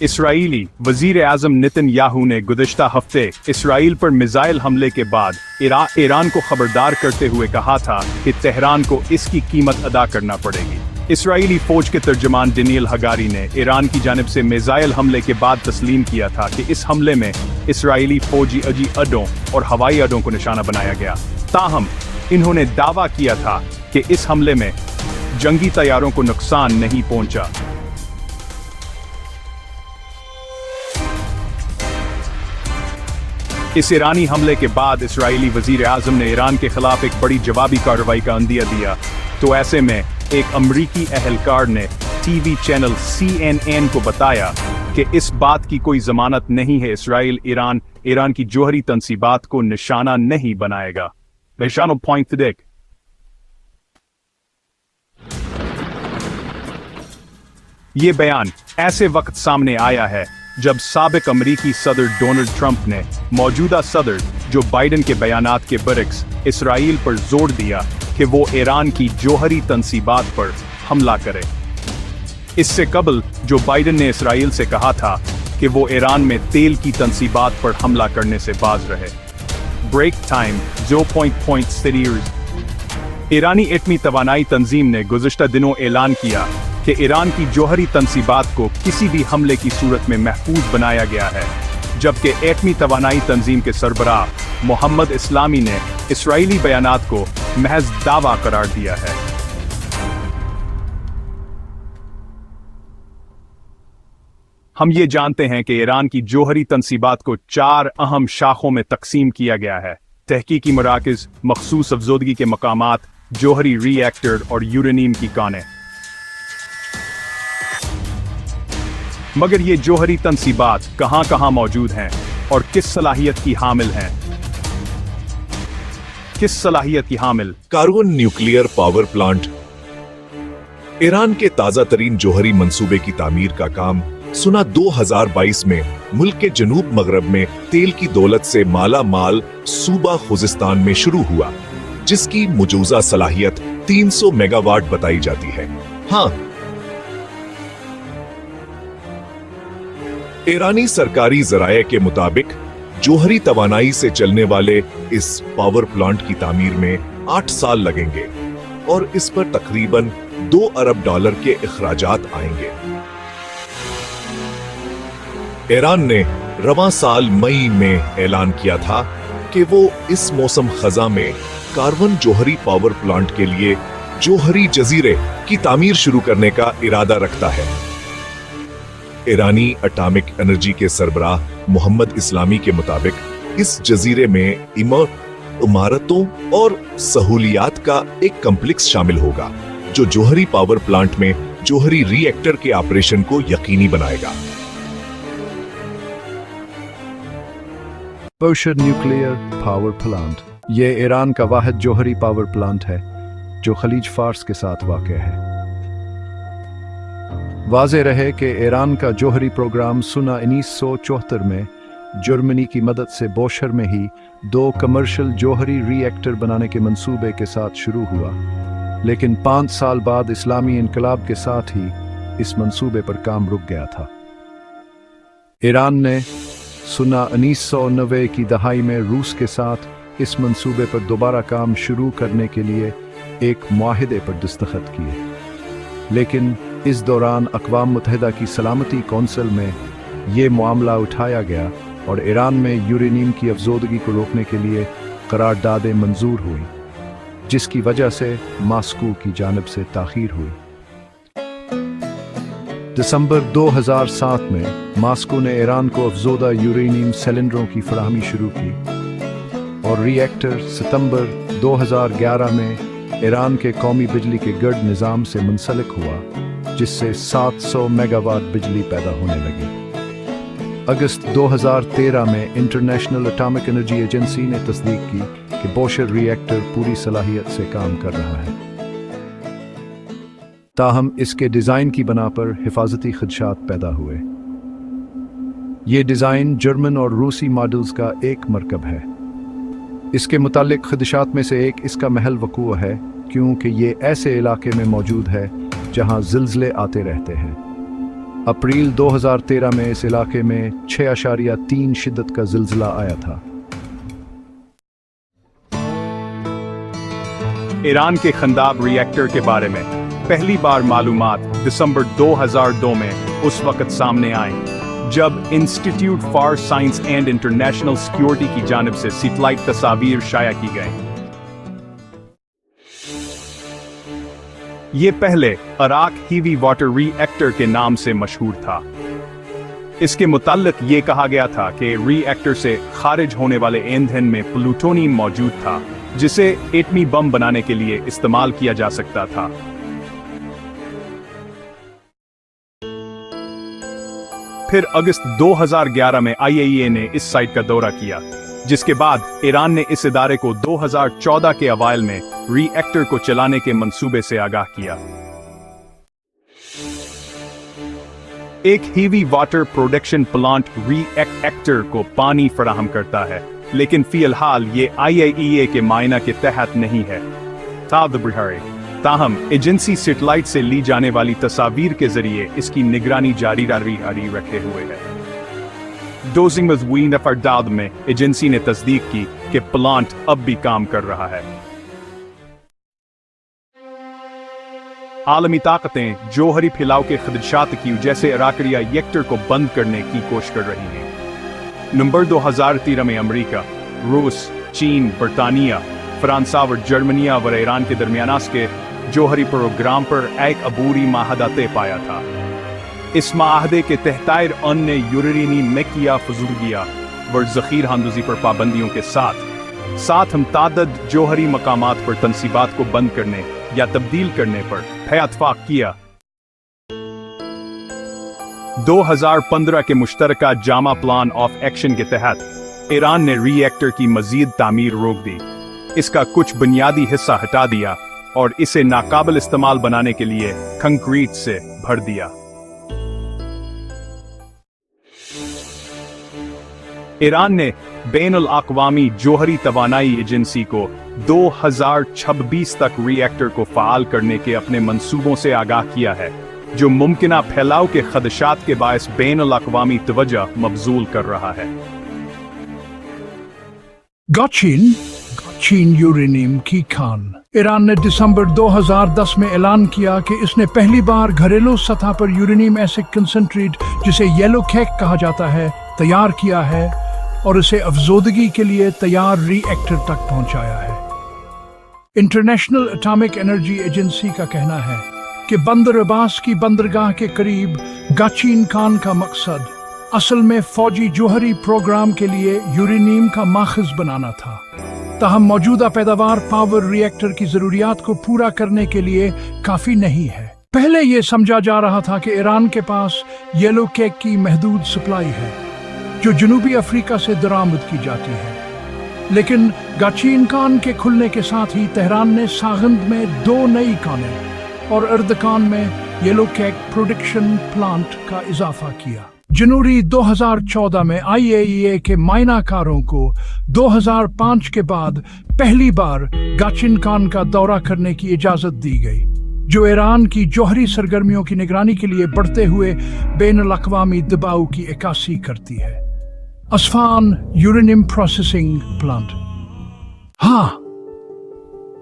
Israeli वजीर आजम Netanyahu ने गुज़िश्ता हफ्ते इसराइल पर मिसाइल हमले के बाद ईरान को खबरदार करते हुए कहा था कि तेहरान को इसकी कीमत अदा करना पड़ेगी। इसराइली फौज के तर्जमान डेनियल हगारी ने ईरान की जानिब से मिसाइल हमले के बाद तस्लीम किया था कि इस हमले में इसराइली फौजी अड्डों और हवाई अड्डों को निशाना बनाया गया। ताहम इन्होंने दावा किया था कि इस हमले में जंगी तैयारों को नुकसान नहीं पहुंचा। इस ईरानी हमले के बाद इसराइली वजीर आजम ने ईरान के खिलाफ एक बड़ी जवाबी कार्रवाई का अंदिया दिया, तो ऐसे में एक अमरीकी अहलकार ने टीवी चैनल CNN को बताया कि इस बात की कोई जमानत नहीं है इसराइल ईरान की जौहरी तंसीबात को निशाना नहीं बनाएगा। बेशानो पॉइंट देख। ये बयान ऐसे वक्त सामने आया है जब साबिक अमरीकी सदर डोनाल्ड ट्रंप ने मौजूदा सदर जो बाइडेन के बयानात के बरक्स इसराइल पर जोर दिया कि वो ईरान की जौहरी तंसीबात पर हमला करे। इससे कबल जो बाइडेन ने इसराइल से कहा था कि वो ईरान में तेल की तंसीबात पर हमला करने से बाज रहे। ब्रेक टाइम 0.0 ईरानी एटमी तवानाई तंजीम ने गुज़िश्ता दिनों ऐलान किया कि ईरान की जौहरी तंसीबात को किसी भी हमले की सूरत में महफूज बनाया गया है, जबकि एटमी तवानाई तंजीम के सरबराह मोहम्मद इस्लामी ने इसराइली बयानात को महज दावा करार दिया है। हम ये जानते हैं कि ईरान की जौहरी तंसीबात को 4 अहम शाखों में तकसीम किया गया है: तहकीकी मराकज़, मखसूस अफजोदगी के मकामात, जौहरी रिएक्टर और यूरेनियम की कानें। मगर ये जौहरी तंसीबात कहां मौजूद हैं और किस सलाहियत की हामिल? कारवन न्यूक्लियर पावर प्लांट। ईरान के ताजा तरीन जौहरी मंसूबे की तामीर का काम सुना 2022 में मुल्क के जनूब मगरब में तेल की दौलत से माला माल सूबा खुजिस्तान में शुरू हुआ, जिसकी मौजूदा सलाहियत 300 मेगावाट बताई जाती है। हाँ, ईरानी सरकारी जराये के मुताबिक जौहरी तवानाई से चलने वाले इस पावर प्लांट की तामीर में 8 साल लगेंगे और इस पर तकरीबन $2 अरब के अखराजात आएंगे। ईरान ने रवां साल मई में ऐलान किया था कि वो इस मौसम खजा में कारवन जौहरी पावर प्लांट के लिए जौहरी जजीरे की तामीर शुरू करने का इरादा रखता है। ईरानी एटॉमिक एनर्जी के सरबराह मोहम्मद इस्लामी के मुताबिक इस जजीरे में इमारतों और सहूलियात का एक कॉम्प्लेक्स शामिल होगा, जो जौहरी पावर प्लांट में जौहरी रिएक्टर के ऑपरेशन को यकीनी बनाएगा। बोशर न्यूक्लियर पावर प्लांट ये ईरान का वाहिद जौहरी पावर प्लांट है जो खलीज फार्स के साथ वाक़ है। वाज़े रहे कि ईरान का जौहरी प्रोग्राम सुना 1974 में जर्मनी की मदद से बोशर में ही 2 कमर्शियल जौहरी रिएक्टर बनाने के मंसूबे के साथ शुरू हुआ, लेकिन 5 साल बाद इस्लामी इनकलाब के साथ ही इस मंसूबे पर काम रुक गया था। ईरान ने सुना 1990 की दहाई में रूस के साथ इस मंसूबे पर दोबारा काम शुरू करने के लिए एक मुआहिदे पर दस्तखत किए, लेकिन इस दौरान अक़वाम मुत्तहिदा की सलामती कौंसिल में ये मामला उठाया गया और ईरान में यूरेनियम की अफजोदगी को रोकने के लिए करारदादें मंजूर हुई, जिसकी वजह से मास्को की जानिब से ताख़ीर हुई। दिसंबर 2007 में मास्को ने ईरान को अफजोदा यूरेनियम सिलेंडरों की फराहमी शुरू की और रिएक्टर सितंबर 2011 में ईरान के कौमी बिजली के गर्ड निज़ाम से मुंसलिक हुआ, जिससे 700 मेगावाट बिजली पैदा होने लगी। अगस्त 2013 में इंटरनेशनल एटॉमिक एनर्जी एजेंसी ने तस्दीक की कि बोशर रिएक्टर पूरी सलाहियत से काम कर रहा है। ताहम इसके डिज़ाइन की बना पर हिफाजती खदशात पैदा हुए। ये डिज़ाइन जर्मन और रूसी मॉडल्स का एक मरकब है। इसके मुतालिक खदशात में से एक इसका महल वक़ूअ है, क्योंकि ये ऐसे इलाके में मौजूद है जहाँ ज़िलज़ले आते रहते हैं। अप्रैल 2013 में इस इलाके में 6.3 शिद्दत का जिल्जिला आया था। ईरान के खंदाब रिएक्टर के बारे में पहली बार मालूमात दिसंबर 2002 में उस वक्त सामने आई जब institute for science and international security की जानिब से सैटेलाइट तस्वीर शाया की गई। ये पहले अराक हीवी वाटर रिएक्टर के नाम से मशहूर था। इसके मुताल्लिक ये कहा गया था कि रिएक्टर से खारिज होने वाले ईंधन में प्लूटोनियम मौजूद था जिसे एटमी बम बनाने के लिए इस्तेमाल किया जा सकता था। फिर अगस्त 2011 में IAEA ने इस साइट का दौरा किया, जिसके बाद ईरान ने इस इदारे को 2014 के अवाइल में रिएक्टर को चलाने के मंसूबे से आगाह किया। एक heavy water production plant reactor को पानी फराहम करता है, लेकिन फिलहाल ये IAEA के मायना के तहत नहीं है। ताहम एजेंसी सैटेलाइट से ली जाने वाली तस्वीर के जरिए इसकी निगरानी जारी रखे हुए है। डोजिंग मज़वीन फरदाद में एजेंसी ने तस्दीक की कि प्लांट अब भी काम कर रहा है। आलमी ताकतें जौहरी फैलाव के खदशात की वजह से इराक रिएक्टर को बंद करने की कोशिश कर रही हैं। नवंबर 2013 में अमेरिका, रूस, चीन, बरतानिया, फ्रांस और जर्मनिया व ईरान के दरमियान के जौहरी प्रोग्राम पर एक अबूरी माहदा तय पाया था। इस माहदे के तहत ईरान ने यूरेनियम में किया फजूलगिया व ज़ख़ीर अंदाज़ी पर पाबंदियों के साथ मुतअद्दिद जौहरी मकामात पर तनसीबात को बंद करने या तब्दील करने पर इत्तफ़ाक़ किया। 2015 के मुश्तरका जामा प्लान ऑफ एक्शन के तहत ईरान ने रिएक्टर की मज़ीद तामीर रोक दी, इसका कुछ बुनियादी हिस्सा हटा दिया और इसे नाकाबिल इस्तेमाल बनाने के लिए कंक्रीट से भर दिया। ईरान ने बैनुल अक़वामी जौहरी तवानाई एजेंसी को 2026 तक रिएक्टर को फ़ाल करने के अपने मंसूबों से आगाह किया है, जो मुमकिना फैलाव के खदशात के बायस बैनुल अक़वामी तवज्जो मबजूल कर रहा है। गाचीन यूरेनियम की खान। ईरान ने दिसंबर 2010 में ऐलान किया कि इसने पहली बार घरेलू सतह पर यूरेनियम एसिड कंसंट्रेट, जिसे येलो केक कहा जाता है, तैयार किया है और इसे अफजोदगी के लिए तैयार रिएक्टर तक पहुंचाया है। इंटरनेशनल एटॉमिक एनर्जी एजेंसी का कहना है कि बंदर अब्बास की बंदरगाह के करीब गाचीन खान का मकसद असल में फौजी जौहरी प्रोग्राम के लिए यूरेनियम का माखज़ बनाना था। ताहम मौजूदा पैदावार पावर रिएक्टर की जरूरियात को पूरा करने के लिए काफी नहीं है। पहले यह समझा जा रहा था कि ईरान के पास येलो केक की महदूद सप्लाई है, जो जनूबी अफ्रीका से दरामद की जाती है, लेकिन गाचीन खान के खुलने के साथ ही तेहरान ने सागंद में 2 नई खानें और अर्दकान में येलो केक प्रोडक्शन प्लांट का इजाफा किया। जनवरी 2014 में IAEA के मायनाकारों को 2005 के बाद पहली बार गाचीन खान का दौरा करने की इजाजत दी गई, जो ईरान की जौहरी सरगर्मियों की निगरानी के लिए बढ़ते हुए बैनुल-अक़वामी दबाव की इक्कासी करती है। अस्फहान यूरेनियम प्रोसेसिंग प्लांट।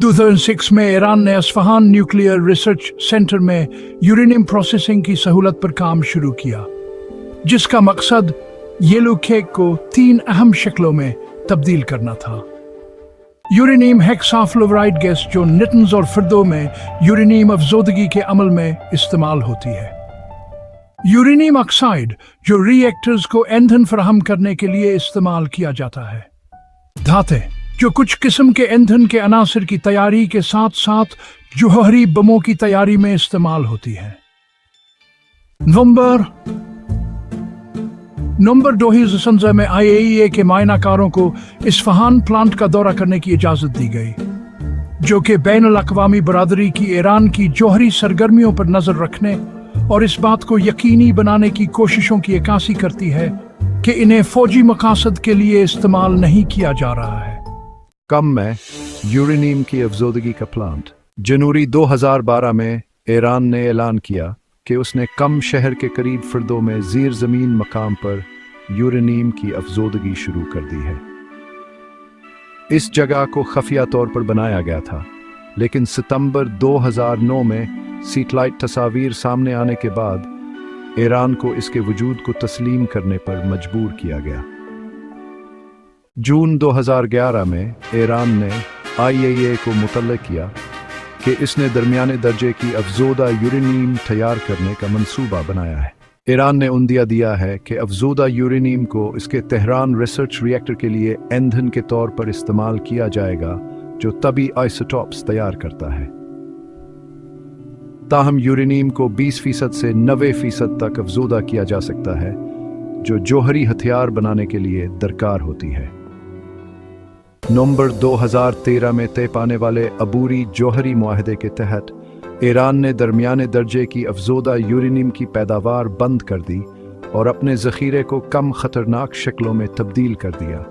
2006 में ईरान ने अस्फहान न्यूक्लियर रिसर्च सेंटर में यूरेनियम प्रोसेसिंग की सहूलत पर काम शुरू किया, जिसका मकसद येलो केक को 3 अहम शक्लों में तब्दील करना था। यूरेनियम हेक्साफ्लोराइड गैस, जो निटन्स और फिरदों में यूरेनियम अफजोदगी के अमल में इस्तेमाल होती है। यूरेनियम ऑक्साइड, जो रिएक्टर्स को ईंधन फराहम करने के लिए इस्तेमाल किया जाता है। धातें, जो कुछ किस्म के ईंधन के अनासर की तैयारी के साथ साथ जौहरी बमों की तैयारी में इस्तेमाल होती है। नवंबर 2015 में IAEA के मायनाकारों को इस्फहान प्लांट का दौरा करने की इजाजत दी गई, जो कि बैनुल-अक़वामी बरादरी की ईरान की जौहरी सरगर्मियों पर नजर रखने और इस बात को यकीनी बनाने की कोशिशों की इक्कासी करती है कि इन्हें फौजी मकासद के लिए इस्तेमाल नहीं किया जा रहा है। कम में यूरेनियम की अफजोदगी का प्लांट। जनवरी 2012 में ईरान ने ऐलान किया कि उसने कम शहर के करीब फर्दों में ज़ीर ज़मीन मकाम पर यूरेनियम की अफजोदगी शुरू कर दी है। इस जगह को खफिया तौर पर बनाया गया था, लेकिन सितंबर 2009 में सैटेलाइट तस्वीर सामने आने के बाद ईरान को इसके वजूद को तस्लीम करने पर मजबूर किया गया। जून 2011 में ईरान ने IAEA को मुतल्ला किया कि इसने दरमियाने दर्जे की अफजोदा यूरेनियम तैयार करने का मंसूबा बनाया है। ईरान ने उंदिया दिया है कि अफजोदा यूरेनियम को इसके तेहरान रिसर्च रिएक्टर के लिए ईंधन के तौर पर इस्तेमाल किया जाएगा, जो तभी आइसोटॉप्स तैयार करता है। ताहम यूरेनियम को 20% से 90% तक अफजोदा किया जा सकता है, जो जौहरी हथियार बनाने के लिए दरकार होती है। नवंबर 2013 में तय पाने वाले अबूरी जौहरी मुआहदे के तहत ईरान ने दरमियाने दर्जे की अफजोदा यूरेनियम की पैदावार बंद कर दी और अपने ज़ख़ीरे को कम खतरनाक शक्लों में तब्दील कर दिया।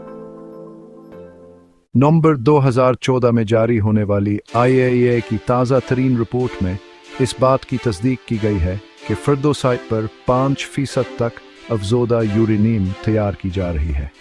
नवंबर 2014 में जारी होने वाली IAEA की ताज़ा तरीन रिपोर्ट में इस बात की तस्दीक की गई है कि फर्दो साइट पर 5% तक अफजोदा यूरेनियम तैयार की जा रही है।